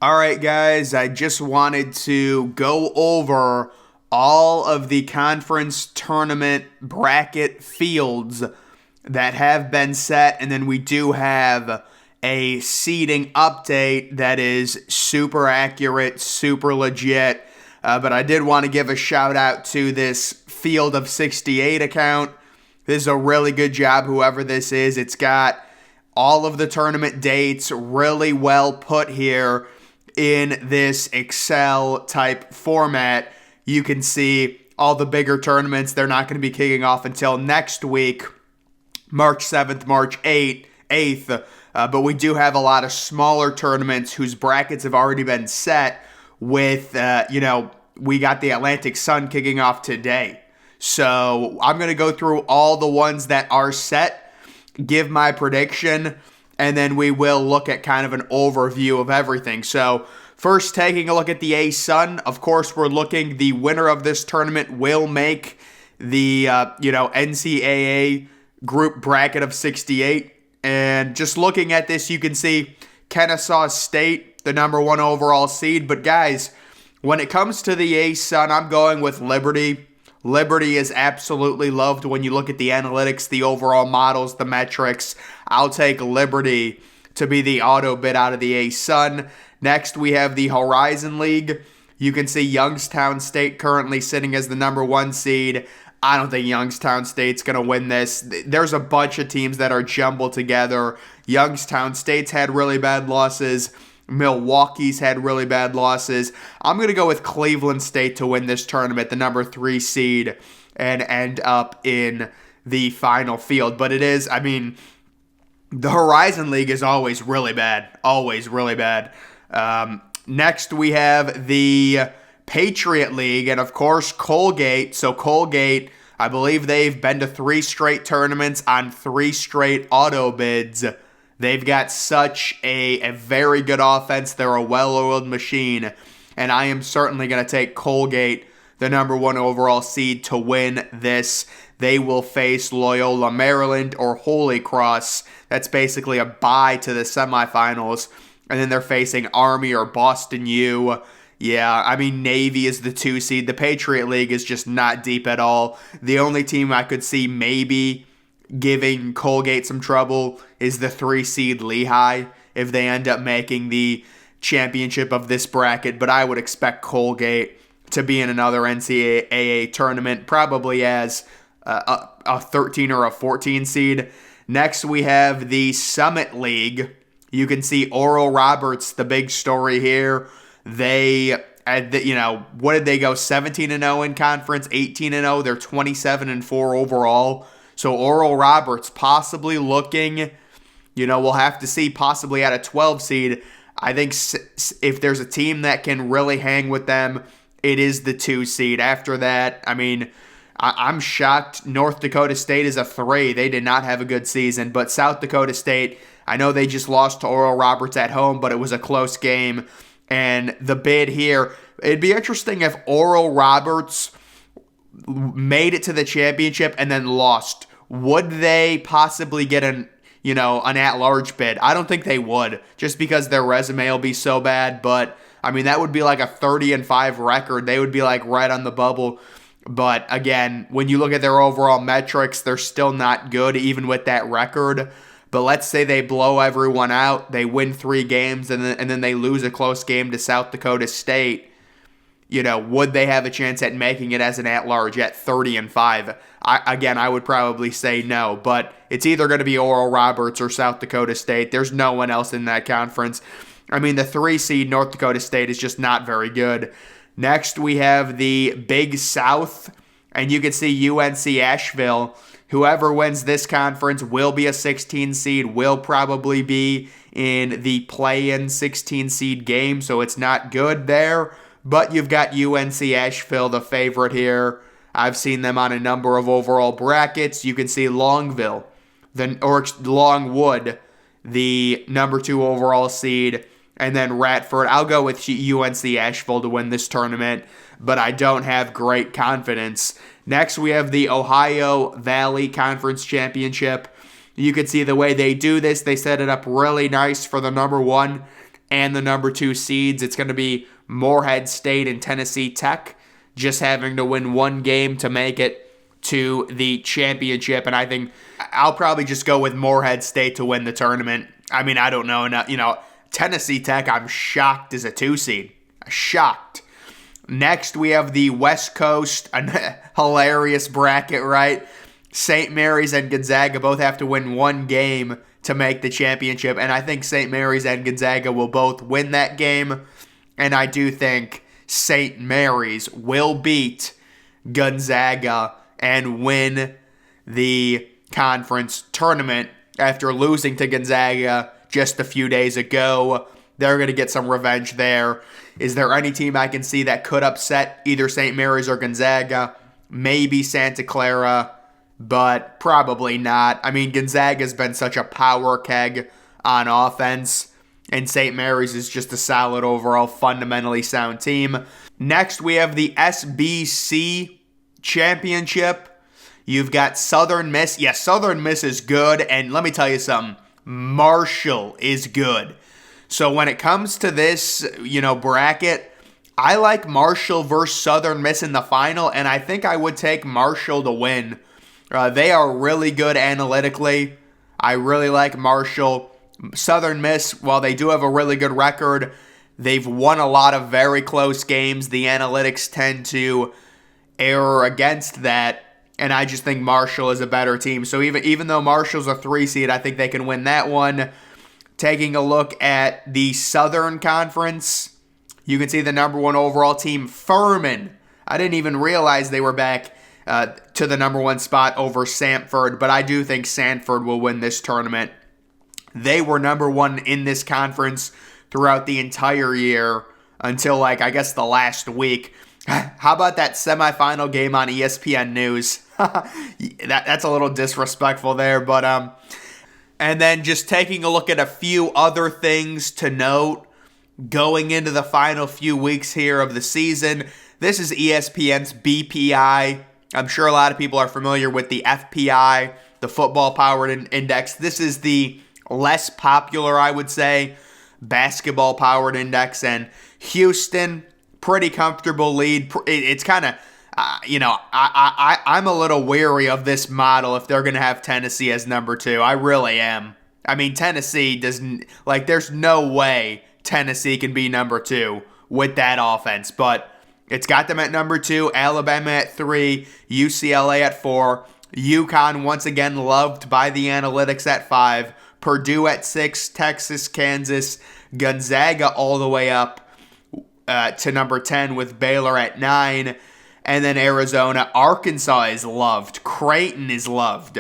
All right, guys, I just wanted to go over all of the conference tournament bracket fields that have been set, and then we do have a seeding update that is super accurate, super legit. But I did want to give a shout out to this Field of 68 account. This is a really good job, whoever this is. It's got all of the tournament dates really well put here in this Excel type format. You can see all the bigger tournaments. They're not going to be kicking off until next week, March 7th, March 8th. But we do have a lot of smaller tournaments whose brackets have already been set with, we got the Atlantic Sun kicking off today. So I'm going to go through all the ones that are set, give my prediction, and then we will look at kind of an overview of everything. So first, taking a look at the A-Sun. Of course, we're looking, the winner of this tournament will make the, NCAA group bracket of 68. And just looking at this, you can see Kennesaw State, the number 1 overall seed. But guys, when it comes to the A-Sun, I'm going with Liberty. Liberty is absolutely loved when you look at the analytics, the overall models, the metrics. I'll take Liberty to be the auto bid out of the A-Sun. Next, we have the Horizon League. You can see Youngstown State currently sitting as the number 1 seed. I don't think Youngstown State's going to win this. There's a bunch of teams that are jumbled together. Youngstown State's had really bad losses. Milwaukee's had really bad losses. I'm going to go with Cleveland State to win this tournament, the number 3 seed, and end up in the final field. But it is, the Horizon League is always really bad. Always really bad. Next, we have the Patriot League, and of course, Colgate. So Colgate, I believe they've been to 3 straight tournaments on 3 straight auto bids. They've got such a very good offense. They're a well-oiled machine. And I am certainly going to take Colgate, the number 1 overall seed, to win this. They will face Loyola Maryland or Holy Cross. That's basically a bye to the semifinals. And then they're facing Army or Boston U. Yeah, Navy is the 2 seed. The Patriot League is just not deep at all. The only team I could see maybe giving Colgate some trouble is the 3 seed Lehigh if they end up making the championship of this bracket. But I would expect Colgate to be in another NCAA tournament, probably as a 13 or a 14 seed. Next, we have the Summit League. You can see Oral Roberts, the big story here. They, what did they go? 17-0 in conference, 18-0. They're 27-4 overall. So Oral Roberts possibly looking, we'll have to see, possibly at a 12 seed. I think if there's a team that can really hang with them, it is the 2 seed. After that, I'm shocked North Dakota State is a 3. They did not have a good season. But South Dakota State, I know they just lost to Oral Roberts at home, but it was a close game. And the bid here, it'd be interesting if Oral Roberts made it to the championship and then lost. Would they possibly get an at-large bid? I don't think they would, just because their resume will be so bad. But that would be like a 30-5 record. They would be like right on the bubble. But again, when you look at their overall metrics, they're still not good, even with that record. But let's say they blow everyone out, they win 3 games, and then they lose a close game to South Dakota State. Would they have a chance at making it as an at-large at 30-5? I would probably say no, but it's either going to be Oral Roberts or South Dakota State. There's no one else in that conference. The 3 seed North Dakota State is just not very good. Next, we have the Big South, and you can see UNC Asheville. Whoever wins this conference will be a 16 seed, will probably be in the play-in 16 seed game, so it's not good there. But you've got UNC Asheville, the favorite here. I've seen them on a number of overall brackets. You can see Longwood, the number 2 overall seed, and then Radford. I'll go with UNC Asheville to win this tournament, but I don't have great confidence. Next, we have the Ohio Valley Conference Championship. You can see the way they do this. They set it up really nice for the number 1 and the number 2 seeds. It's going to be Morehead State and Tennessee Tech just having to win one game to make it to the championship. And I think I'll probably just go with Morehead State to win the tournament. I mean, I don't know enough. Tennessee Tech, I'm shocked as a 2 seed. Shocked. Next, we have the West Coast, a hilarious bracket, right? St. Mary's and Gonzaga both have to win one game to make the championship, and I think St. Mary's and Gonzaga will both win that game, and I do think St. Mary's will beat Gonzaga and win the conference tournament after losing to Gonzaga just a few days ago. They're going to get some revenge there. Is there any team I can see that could upset either St. Mary's or Gonzaga? Maybe Santa Clara, but probably not. I mean, Gonzaga's been such a power keg on offense, and St. Mary's is just a solid overall, fundamentally sound team. Next, we have the SBC Championship. You've got Southern Miss. Yes, Southern Miss is good, and let me tell you something. Marshall is good. So when it comes to this, bracket, I like Marshall versus Southern Miss in the final, and I think I would take Marshall to win. They are really good analytically. I really like Marshall. Southern Miss, while they do have a really good record, they've won a lot of very close games. The analytics tend to err against that, and I just think Marshall is a better team. So even though Marshall's a 3 seed, I think they can win that one. Taking a look at the Southern Conference, you can see the number 1 overall team, Furman. I didn't even realize they were back to the number 1 spot over Samford, but I do think Samford will win this tournament. They were number 1 in this conference throughout the entire year until, I guess the last week. How about that semifinal game on ESPN News? That's a little disrespectful there, but and then just taking a look at a few other things to note going into the final few weeks here of the season. This is ESPN's BPI. I'm sure a lot of people are familiar with the FPI, the Football Powered Index. This is the less popular, I would say, basketball powered index. And Houston, pretty comfortable lead. It's kind of, I'm a little wary of this model if they're going to have Tennessee as number 2. I really am. I mean, Tennessee doesn't, there's no way Tennessee can be number 2 with that offense. But it's got them at number 2, Alabama at 3, UCLA at 4, UConn once again loved by the analytics at 5, Purdue at 6, Texas, Kansas, Gonzaga all the way up to number 10 with Baylor at 9. And then Arizona, Arkansas is loved. Creighton is loved.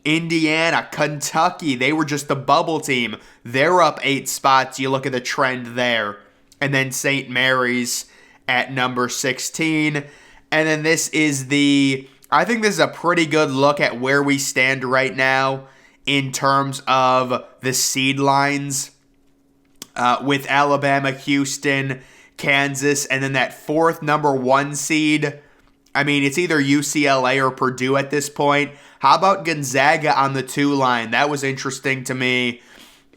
Indiana, Kentucky, they were just a bubble team. They're up 8 spots. You look at the trend there. And then St. Mary's at number 16. And then this is I think this is a pretty good look at where we stand right now in terms of the seed lines with Alabama, Houston, Kansas, and then that 4th number 1 seed. I mean, it's either UCLA or Purdue at this point. How about Gonzaga on the 2 line? That was interesting to me.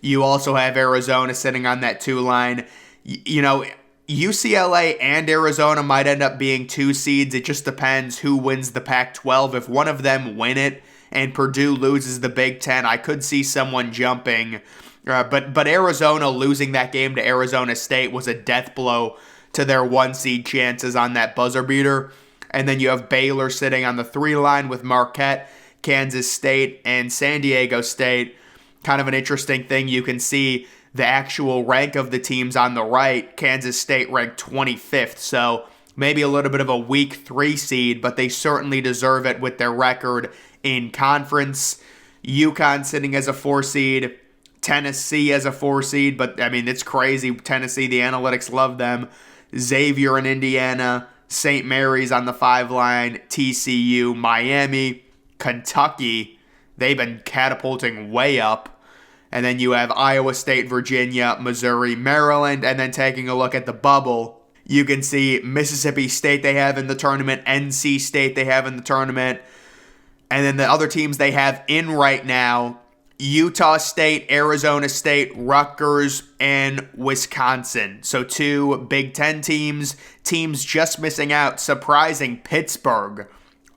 You also have Arizona sitting on that 2 line. UCLA and Arizona might end up being 2 seeds. It just depends who wins the Pac-12. If one of them win it and Purdue loses the Big Ten, I could see someone jumping. But Arizona losing that game to Arizona State was a death blow to their 1 seed chances on that buzzer beater. And then you have Baylor sitting on the 3 line with Marquette, Kansas State, and San Diego State. Kind of an interesting thing. You can see the actual rank of the teams on the right. Kansas State ranked 25th, so maybe a little bit of a weak 3 seed, but they certainly deserve it with their record in conference. UConn sitting as a 4 seed. Tennessee as a 4 seed, but I mean, it's crazy. Tennessee, the analytics love them. Xavier in Indiana. St. Mary's on the 5 line. TCU, Miami, Kentucky. They've been catapulting way up. And then you have Iowa State, Virginia, Missouri, Maryland. And then taking a look at the bubble, you can see Mississippi State they have in the tournament. NC State they have in the tournament. And then the other teams they have in right now, Utah State, Arizona State, Rutgers, and Wisconsin. So 2 Big Ten teams. Teams just missing out. Surprising, Pittsburgh.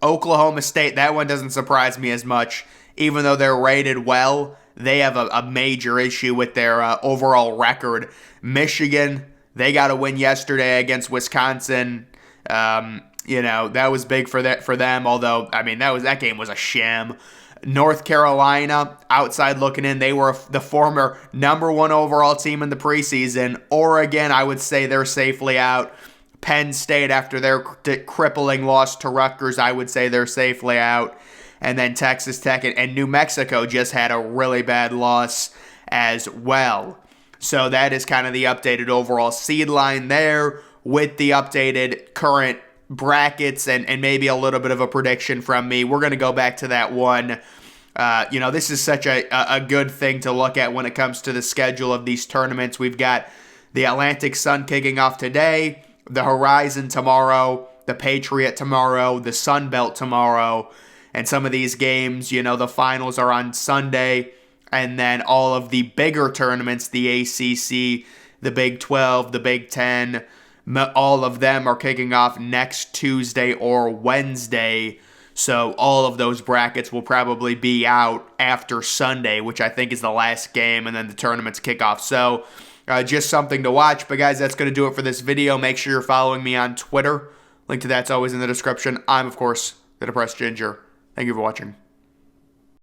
Oklahoma State, that one doesn't surprise me as much. Even though they're rated well, they have a major issue with their overall record. Michigan, they got a win yesterday against Wisconsin. That was big for them, although, that game was a sham. North Carolina, outside looking in, they were the former number 1 overall team in the preseason. Oregon, I would say they're safely out. Penn State, after their crippling loss to Rutgers, I would say they're safely out. And then Texas Tech and New Mexico just had a really bad loss as well. So that is kind of the updated overall seed line there with the updated current brackets and maybe a little bit of a prediction from me. We're going to go back to that one. This is such a good thing to look at when it comes to the schedule of these tournaments. We've got the Atlantic Sun kicking off today, the Horizon tomorrow, the Patriot tomorrow, the Sun Belt tomorrow, and some of these games, the finals are on Sunday, and then all of the bigger tournaments, the ACC, the Big 12, the Big 10, all of them are kicking off next Tuesday or Wednesday. So all of those brackets will probably be out after Sunday, which I think is the last game, and then the tournaments kick off. So just something to watch. But guys, that's going to do it for this video. Make sure you're following me on Twitter. Link to that's always in the description. I'm, of course, the Depressed Ginger. Thank you for watching.